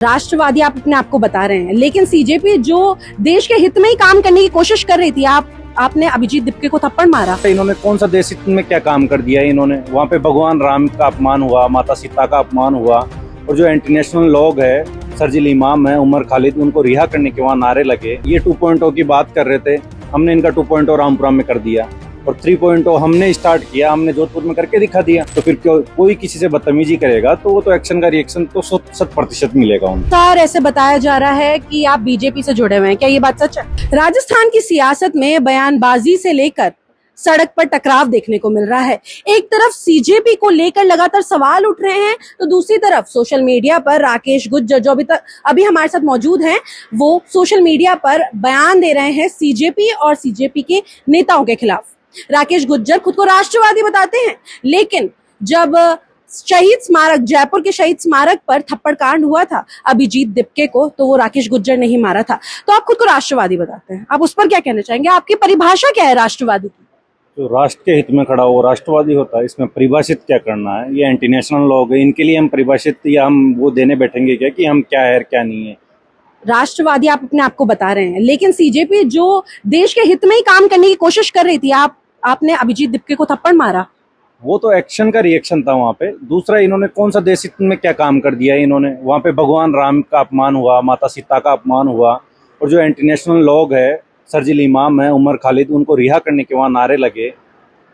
राष्ट्रवादी आप अपने आप को बता रहे हैं, लेकिन सीजेपी जो देश के हित में ही काम करने की कोशिश कर रही थी, आपने अभिजीत दिपके को थप्पड़ मारा। इन्होंने कौन सा देश हित में क्या काम कर दिया है? इन्होंने वहाँ पे भगवान राम का अपमान हुआ, माता सीता का अपमान हुआ, और जो इंटरनेशनल लोग है, शर्जील इमाम है, उमर खालिद, उनको रिहा करने के वहाँ नारे लगे। ये 2.0 की बात कर रहे थे, हमने इनका 2.0 रामपुरा में कर दिया, और 3.0 हमने स्टार्ट किया, हमने जोधपुर में करके दिखा दिया। तो फिर कोई किसी से बदतमीजी करेगा तो वो तो एक्शन का रिएक्शन तो 100% मिलेगा उनको। सर, ऐसे बताया जा रहा है कि आप बीजेपी से जुड़े हुए हैं, क्या ये बात सच है? राजस्थान की सियासत में बयानबाजी से लेकर सड़क पर टकराव देखने को मिल रहा है। एक तरफ सीजेपी को लेकर लगातार सवाल उठ रहे हैं, तो दूसरी तरफ सोशल मीडिया पर राकेश गुज्जर, जो अभी हमारे साथ मौजूद हैं, वो सोशल मीडिया पर बयान दे रहे हैं सीजेपी और सीजेपी के नेताओं के खिलाफ। राकेश गुज्जर खुद को राष्ट्रवादी बताते हैं, लेकिन जब शहीद स्मारक, जयपुर के शहीद स्मारक पर थप्पड़ कांड हुआ था अभिजीत दिपके को, तो वो राकेश गुज्जर ने ही मारा था। तो आप खुद को राष्ट्रवादी बताते हैं, आप उस पर क्या कहना चाहेंगे? आपकी परिभाषा क्या है राष्ट्रवादी की? जो राष्ट्र के हित में खड़ा हो वो राष्ट्रवादी होता है। इसमें परिभाषित क्या करना है? ये इंटरनेशनल लोग है, इनके लिए हम परिभाषित या हम वो देने बैठेंगे क्या कि हम क्या है और क्या नहीं है? राष्ट्रवादी आप अपने आप को बता रहे हैं, लेकिन सीजेपी जो देश के हित में ही काम करने की कोशिश कर रही थी, आपने अभिजीत दिपके को थप्पड़ मारा। वो तो एक्शन का रिएक्शन था वहाँ पे। दूसरा, इन्होंने कौन सा देश हित में क्या काम कर दिया है? इन्होंने वहाँ पे भगवान राम का अपमान हुआ, माता सीता का अपमान हुआ, और जो इंटरनेशनल लोग है, शर्जील इमाम है, उमर खालिद, उनको रिहा करने के वहाँ नारे लगे।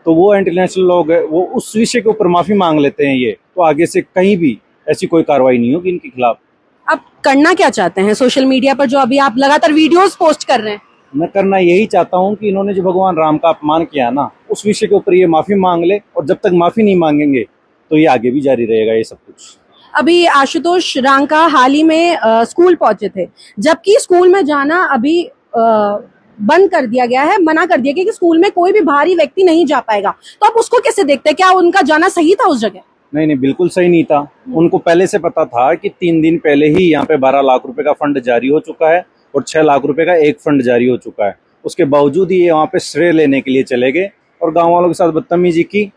तो वो इंटरनेशनल लोग है, वो उस विषय के ऊपर माफी मांग लेते हैं। ये तो आगे से कहीं भी ऐसी कोई कार्रवाई नहीं होगी इनके खिलाफ। आप करना क्या चाहते हैं सोशल मीडिया पर, जो अभी आप लगातार वीडियोस पोस्ट कर रहे हैं? मैं करना यही चाहता हूँ कि इन्होंने जो भगवान राम का अपमान किया ना, उस विषय के ऊपर ये माफी मांग ले, और जब तक माफी नहीं मांगेंगे तो ये आगे भी जारी रहेगा ये सब कुछ। अभी आशुतोष रांका हाल ही में स्कूल पहुंचे थे, जबकि स्कूल में जाना अभी बंद कर दिया गया है, मना कर दिया गया कि स्कूल में कोई भी बाहरी व्यक्ति नहीं जा पाएगा। तो आप उसको कैसे देखते हैं? क्या उनका जाना सही था उस जगह? नहीं, बिल्कुल सही नहीं था। उनको पहले से पता था कि 3 दिन पहले ही यहाँ पे 12 लाख रुपए का फंड जारी हो चुका है, और 6 लाख रुपए का एक फंड जारी हो चुका है। उसके बावजूद ही ये वहाँ पे श्रेय लेने के लिए चले गए और गाँव वालों के साथ बदतमीजी की।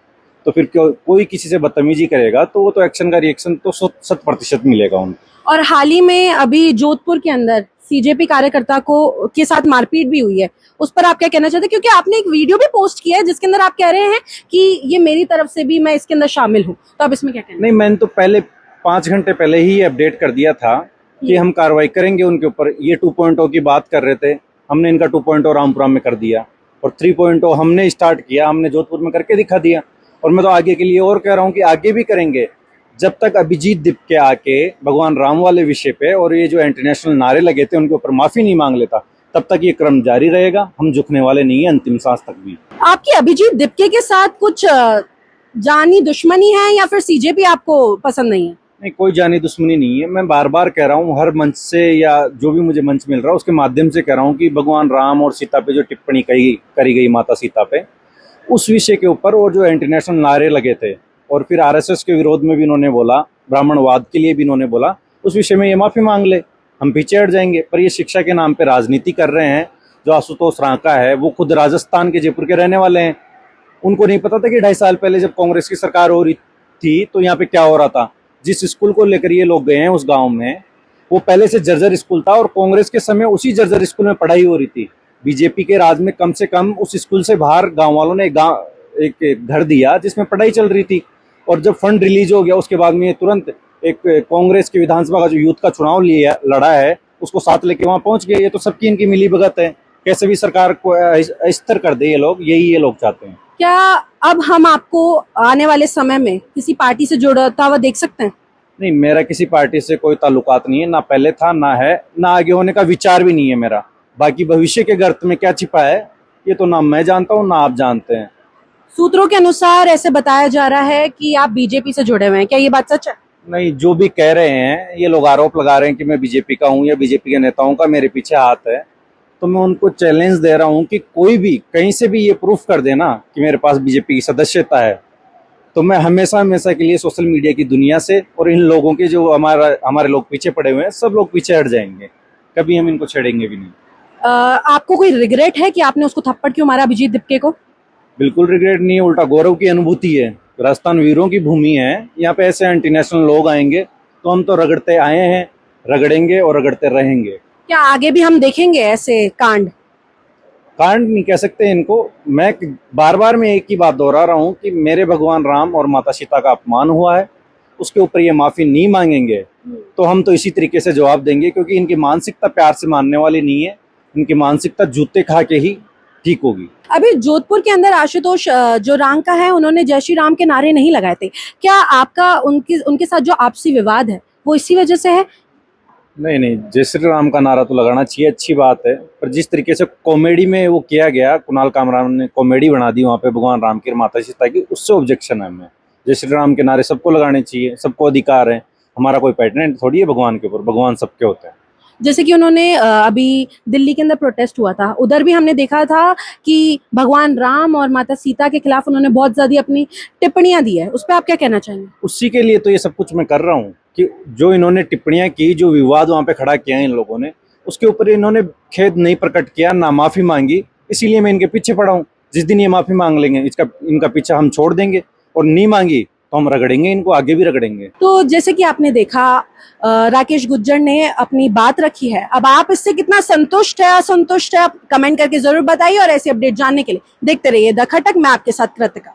तो फिर कोई किसी से बदतमीजी करेगा तो वो तो एक्शन का रिएक्शन तो 100% मिलेगा उनको। और हाल ही में अभी जोधपुर के अंदर सीजेपी कार्यकर्ता के साथ मारपीट भी हुई है, उस पर आप क्या कहना चाहते हैं? क्योंकि आपने एक वीडियो भी पोस्ट किया है जिसके अंदर आप कह रहे हैं कि ये मेरी तरफ से भी, मैं इसके अंदर शामिल हूँ, तो आप इसमें क्या कहना? नहीं, मैंने तो पहले 5 घंटे पहले ही अपडेट कर दिया था कि हम कार्रवाई करेंगे उनके ऊपर। ये 2.0 की बात कर रहे थे, हमने इनका 2.0 रामपुरा में कर दिया, और 3.0 हमने स्टार्ट किया, हमने जोधपुर में करके दिखा दिया। और मैं तो आगे के लिए और कह रहा हूँ कि आगे भी करेंगे। जब तक अभिजीत दिपके आके भगवान राम वाले विषय पे और ये जो इंटरनेशनल नारे लगे थे उनके ऊपर माफी नहीं मांग लेता, तब तक ये क्रम जारी रहेगा। हम झुकने वाले नहीं है अंतिम सांस तक भी। आपकी अभिजीत दिपके के साथ कुछ जानी दुश्मनी है, या फिर सीजेपी आपको पसंद नहीं है? नहीं, कोई जानी दुश्मनी नहीं है। मैं बार बार कह रहा हूँ, हर मंच से या जो भी मुझे मंच मिल रहा है उसके माध्यम से कह रहा हूँ कि भगवान राम और सीता पे जो टिप्पणी करी गई माता सीता पे, उस विषय के ऊपर, और जो इंटरनेशनल नारे लगे थे, और फिर आरएसएस के विरोध में भी इन्होंने बोला, ब्राह्मणवाद के लिए भी इन्होंने बोला, उस विषय में ये माफी मांग ले, हम पीछे हट जाएंगे। पर ये शिक्षा के नाम पे राजनीति कर रहे हैं। जो आशुतोष रांका है, वो खुद राजस्थान के जयपुर के रहने वाले हैं। उनको नहीं पता था कि 2.5 साल पहले जब कांग्रेस की सरकार हो रही थी तो यहाँ पे क्या हो रहा था। जिस स्कूल को लेकर ये लोग गए हैं उस गाँव में, वो पहले से जर्जर स्कूल था, और कांग्रेस के समय उसी जर्जर स्कूल में पढ़ाई हो रही थी। बीजेपी के राज में कम से कम उस स्कूल से बाहर गाँव वालों ने एक घर दिया जिसमें पढ़ाई चल रही थी। और जब फंड रिलीज हो गया उसके बाद में तुरंत एक कांग्रेस के विधानसभा का जो यूथ का चुनाव लड़ा है, उसको साथ लेके वहां पहुंच गए। ये तो सबकी इनकी मिली भगत है। कैसे भी सरकार को अस्थिर कर दे ये लोग चाहते हैं। क्या अब हम आपको आने वाले समय में किसी पार्टी से जुड़ता हुआ देख सकते हैं? नहीं, मेरा किसी पार्टी से कोई ताल्लुकात नहीं है, ना पहले था, ना है, ना आगे होने का विचार भी नहीं है मेरा। बाकी भविष्य के गर्त में क्या छिपा है ये तो ना मैं जानता हूँ ना आप जानते हैं। सूत्रों के अनुसार ऐसे बताया जा रहा है कि आप बीजेपी से जुड़े हुए हैं, क्या ये बात सच है? नहीं, जो भी कह रहे हैं ये लोग, आरोप लगा रहे हैं कि मैं बीजेपी का हूँ या बीजेपी के नेताओं का मेरे पीछे हाथ है, तो मैं उनको चैलेंज दे रहा हूँ कि कोई भी कहीं से भी ये प्रूफ कर देना कि मेरे पास बीजेपी की सदस्यता है, तो मैं हमेशा के लिए सोशल मीडिया की दुनिया से और इन लोगों के जो हमारे लोग पीछे पड़े हुए हैं, सब लोग पीछे हट जाएंगे। कभी हम इनको छेड़ेंगे भी नहीं। आपको कोई रिग्रेट है कि आपने उसको थप्पड़ क्यों मारा, अभिजीत दिपके को? बिल्कुल रिग्रेट नहीं है, उल्टा गौरव की अनुभूति है। राजस्थान वीरों की भूमि है। यहाँ पे ऐसे इंटरनेशनल लोग आएंगे तो हम तो रगड़ते आए हैं, रगड़ेंगे और रगड़ते रहेंगे। क्या आगे भी हम देखेंगे ऐसे कांड? कांड नहीं कह सकते इनको। मैं बार बार मैं एक ही बात दोहरा रहा हूँ कि मेरे भगवान राम और माता सीता का अपमान हुआ है, उसके ऊपर ये माफी नहीं मांगेंगे तो हम तो इसी तरीके से जवाब देंगे, क्योंकि इनकी मानसिकता प्यार से मानने वाली नहीं है, इनकी मानसिकता जूते खा के ही ठीक होगी। अभी जोधपुर के अंदर आशुतोष जो रांग का है, उन्होंने जय श्री राम के नारे नहीं लगाए थे। क्या आपका उनके साथ जो आपसी विवाद है वो इसी वजह से है? नहीं नहीं, जय श्री राम का नारा तो लगाना चाहिए, अच्छी बात है, पर जिस तरीके से कॉमेडी में वो किया गया, कुणाल कामरान ने कॉमेडी बना दी वहाँ पे भगवान राम की और माता सीता की, उससे ऑब्जेक्शन है हमें। जय श्री राम के नारे सबको लगाने चाहिए, सबको अधिकार है, हमारा कोई पेटेंट थोड़ी है भगवान के ऊपर, भगवान सबके होते हैं। जैसे कि उन्होंने अभी दिल्ली के अंदर प्रोटेस्ट हुआ था, उधर भी हमने देखा था कि भगवान राम और माता सीता के खिलाफ उन्होंने बहुत ज्यादा अपनी टिप्पणियां दी है, उस पर आप क्या कहना चाहेंगे? उसी के लिए तो ये सब कुछ मैं कर रहा हूँ कि जो इन्होंने टिप्पणियां की, जो विवाद वहां पे खड़ा किया है इन लोगों ने, उसके ऊपर इन्होंने खेद नहीं प्रकट किया, ना माफी मांगी, इसीलिए मैं इनके पीछे पड़ा हूँ। जिस दिन ये माफी मांग लेंगे, इनका पीछा हम छोड़ देंगे, और नहीं मांगी तो हम रगड़ेंगे इनको, आगे भी रगड़ेंगे। तो जैसे कि आपने देखा राकेश गुज्जर ने अपनी बात रखी है, अब आप इससे कितना संतुष्ट है असंतुष्ट है, आप कमेंट करके जरूर बताइए। और ऐसे अपडेट जानने के लिए देखते रहिए द खटक, मैं आपके साथ कृतिका।